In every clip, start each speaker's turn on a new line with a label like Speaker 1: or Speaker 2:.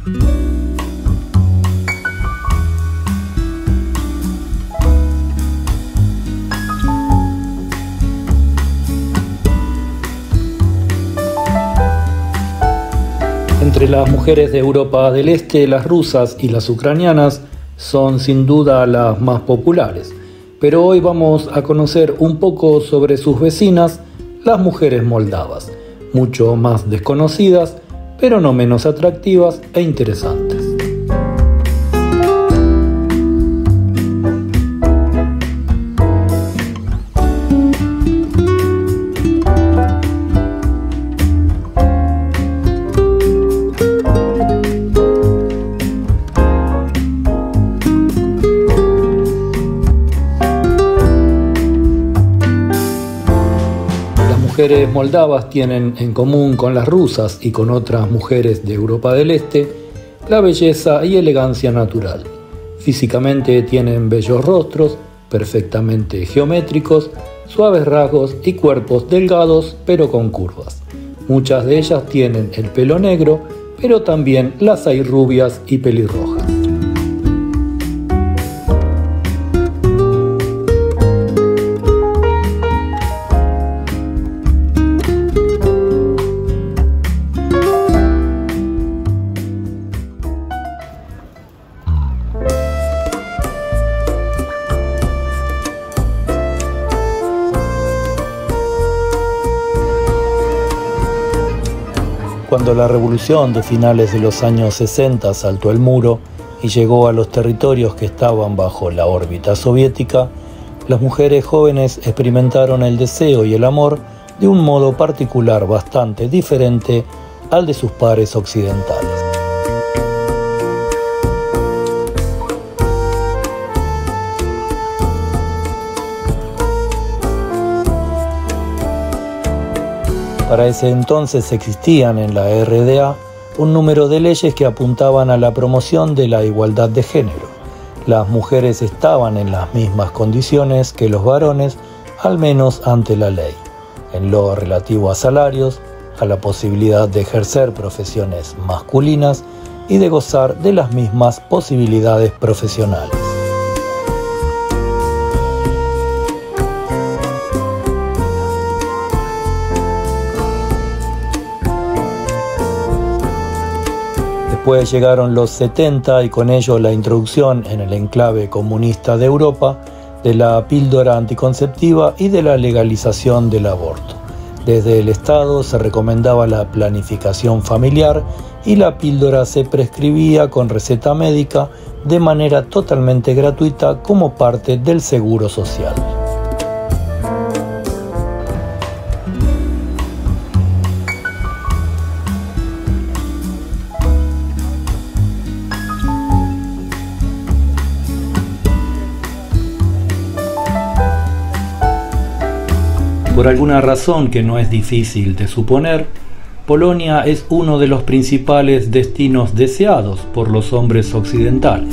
Speaker 1: Entre las mujeres de Europa del Este, las rusas y las ucranianas son sin duda las más populares, pero hoy vamos a conocer un poco sobre sus vecinas, las mujeres moldavas, mucho más desconocidas, pero no menos atractivas e interesantes. Las mujeres moldavas tienen en común con las rusas y con otras mujeres de Europa del Este la belleza y elegancia natural. Físicamente tienen bellos rostros, perfectamente geométricos, suaves rasgos y cuerpos delgados pero con curvas. Muchas de ellas tienen el pelo negro, pero también las hay rubias y pelirrojas. Cuando la revolución de finales de los años 60 saltó el muro y llegó a los territorios que estaban bajo la órbita soviética, las mujeres jóvenes experimentaron el deseo y el amor de un modo particular bastante diferente al de sus pares occidentales. Para ese entonces existían en la RDA un número de leyes que apuntaban a la promoción de la igualdad de género. Las mujeres estaban en las mismas condiciones que los varones, al menos ante la ley, en lo relativo a salarios, a la posibilidad de ejercer profesiones masculinas y de gozar de las mismas posibilidades profesionales. Después llegaron los 70 y con ello la introducción en el enclave comunista de Europa de la píldora anticonceptiva y de la legalización del aborto. Desde el Estado se recomendaba la planificación familiar y la píldora se prescribía con receta médica de manera totalmente gratuita como parte del seguro social. Por alguna razón que no es difícil de suponer, Polonia es uno de los principales destinos deseados por los hombres occidentales.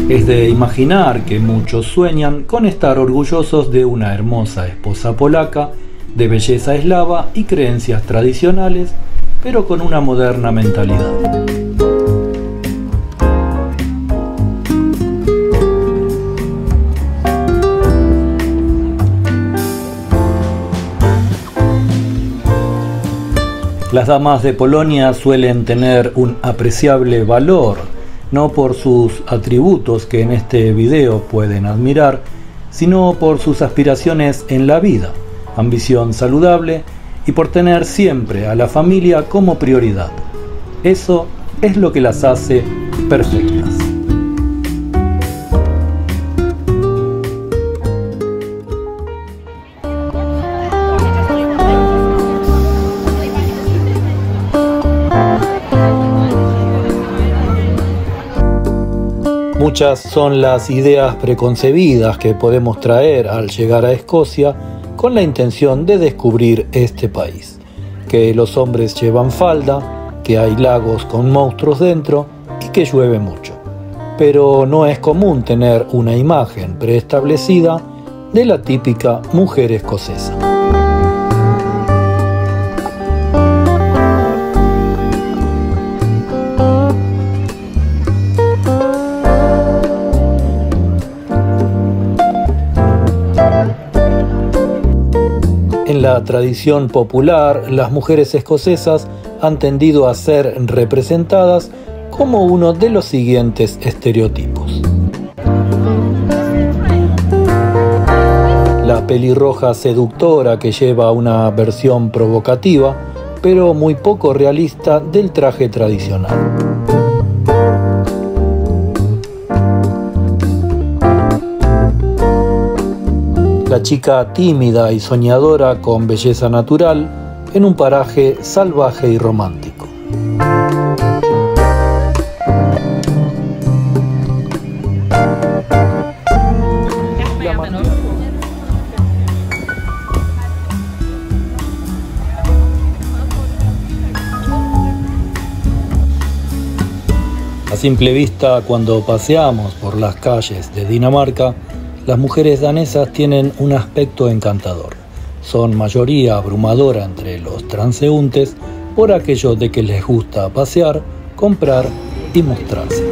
Speaker 1: Es de imaginar que muchos sueñan con estar orgullosos de una hermosa esposa polaca, de belleza eslava y creencias tradicionales, pero con una moderna mentalidad. Las damas de Polonia suelen tener un apreciable valor, no por sus atributos que en este video pueden admirar, sino por sus aspiraciones en la vida, ambición saludable y por tener siempre a la familia como prioridad. Eso es lo que las hace perfectas. Muchas son las ideas preconcebidas que podemos traer al llegar a Escocia con la intención de descubrir este país. Que los hombres llevan falda, que hay lagos con monstruos dentro y que llueve mucho. pero no es común tener una imagen preestablecida de la típica mujer escocesa. En la tradición popular, las mujeres escocesas han tendido a ser representadas como uno de los siguientes estereotipos. La pelirroja seductora que lleva una versión provocativa, pero muy poco realista del traje tradicional. La chica tímida y soñadora con belleza natural en un paraje salvaje y romántico. A simple vista, cuando paseamos por las calles de Dinamarca, las mujeres danesas tienen un aspecto encantador. Son mayoría abrumadora entre los transeúntes por aquello de que les gusta pasear, comprar y mostrarse.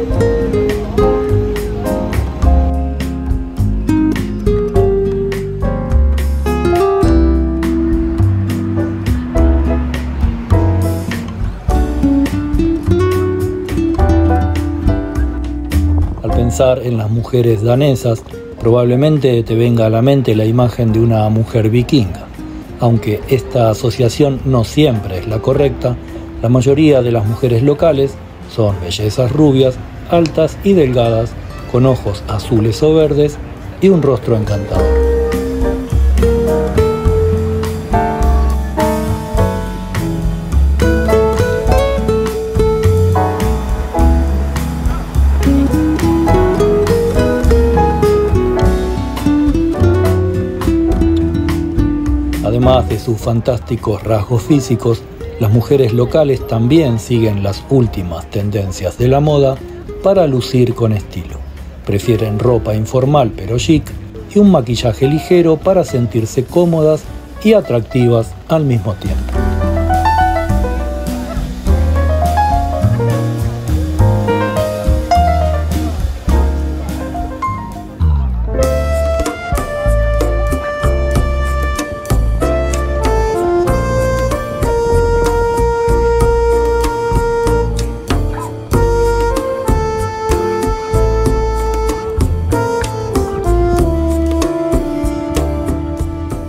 Speaker 1: Al pensar en las mujeres danesas, probablemente te venga a la mente la imagen de una mujer vikinga. Aunque esta asociación no siempre es la correcta, la mayoría de las mujeres locales son bellezas rubias, altas y delgadas, con ojos azules o verdes y un rostro encantador. Además de sus fantásticos rasgos físicos, las mujeres locales también siguen las últimas tendencias de la moda para lucir con estilo. Prefieren ropa informal pero chic y un maquillaje ligero para sentirse cómodas y atractivas al mismo tiempo.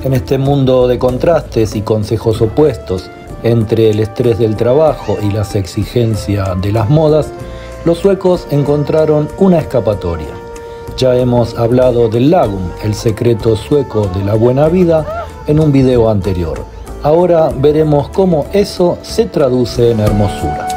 Speaker 1: En este mundo de contrastes y consejos opuestos entre el estrés del trabajo y las exigencias de las modas, los suecos encontraron una escapatoria. Ya hemos hablado del Lagom, el secreto sueco de la buena vida, en un video anterior. Ahora veremos cómo eso se traduce en hermosura.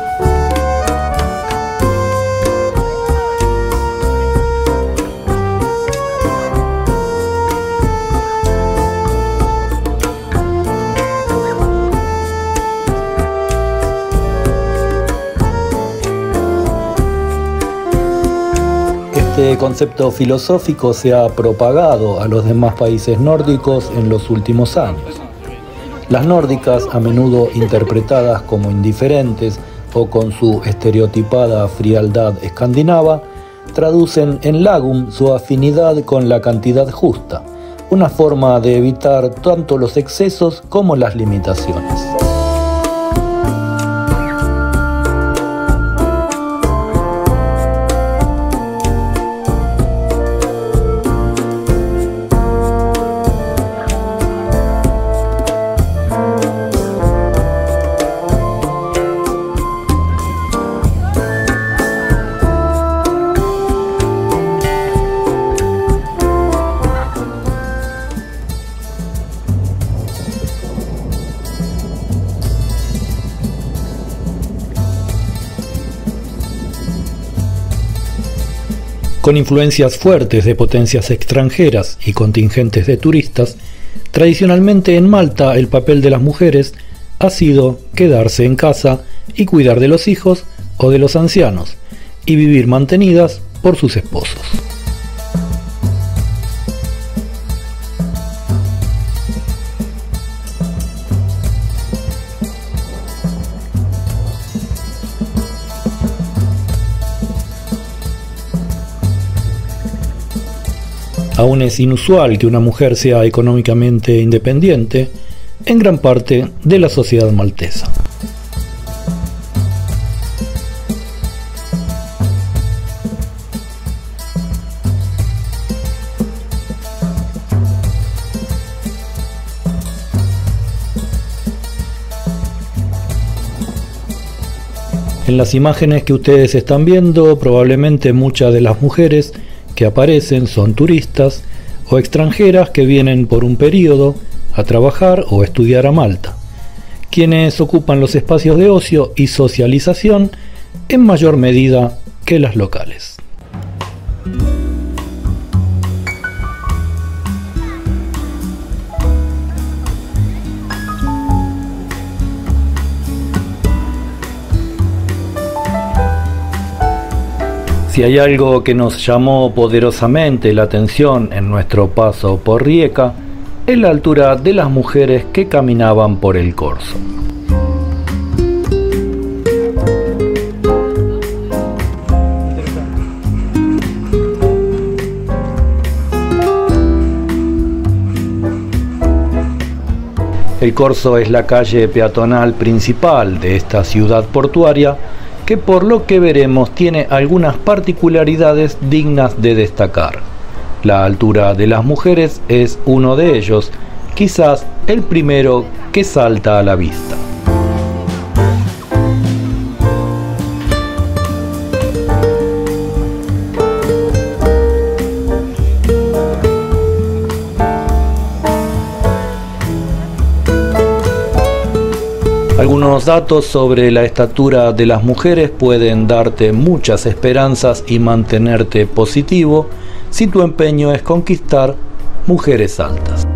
Speaker 1: Este concepto filosófico se ha propagado a los demás países nórdicos en los últimos años. Las nórdicas, a menudo interpretadas como indiferentes o con su estereotipada frialdad escandinava, traducen en Lagom su afinidad con la cantidad justa, una forma de evitar tanto los excesos como las limitaciones. Con influencias fuertes de potencias extranjeras y contingentes de turistas, tradicionalmente en Malta el papel de las mujeres ha sido quedarse en casa y cuidar de los hijos o de los ancianos, y vivir mantenidas por sus esposos. Aún es inusual que una mujer sea económicamente independiente en gran parte de la sociedad maltesa. En las imágenes que ustedes están viendo, probablemente muchas de las mujeres que aparecen son turistas o extranjeras que vienen por un periodo a trabajar o estudiar a Malta, quienes ocupan los espacios de ocio y socialización en mayor medida que las locales. Si hay algo que nos llamó poderosamente la atención en nuestro paso por Rijeka, es la altura de las mujeres que caminaban por el corso. El corso es la calle peatonal principal de esta ciudad portuaria, que por lo que veremos tiene algunas particularidades dignas de destacar. La altura de las mujeres es uno de ellos, quizás el primero que salta a la vista. Algunos datos sobre la estatura de las mujeres pueden darte muchas esperanzas y mantenerte positivo si tu empeño es conquistar mujeres altas.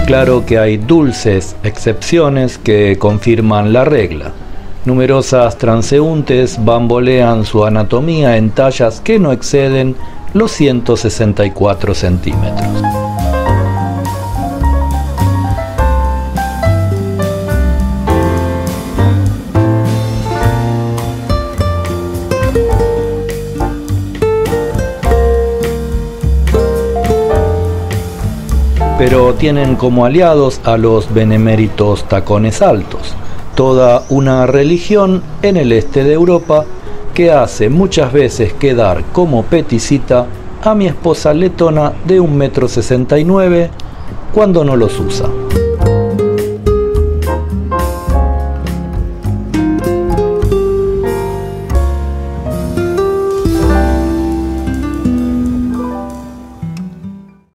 Speaker 1: Claro que hay dulces excepciones que confirman la regla. Numerosas transeúntes bambolean su anatomía en tallas que no exceden los 164 centímetros. Pero tienen como aliados a los beneméritos tacones altos, toda una religión en el este de Europa que hace muchas veces quedar como peticita a mi esposa letona de 1,69 m cuando no los usa.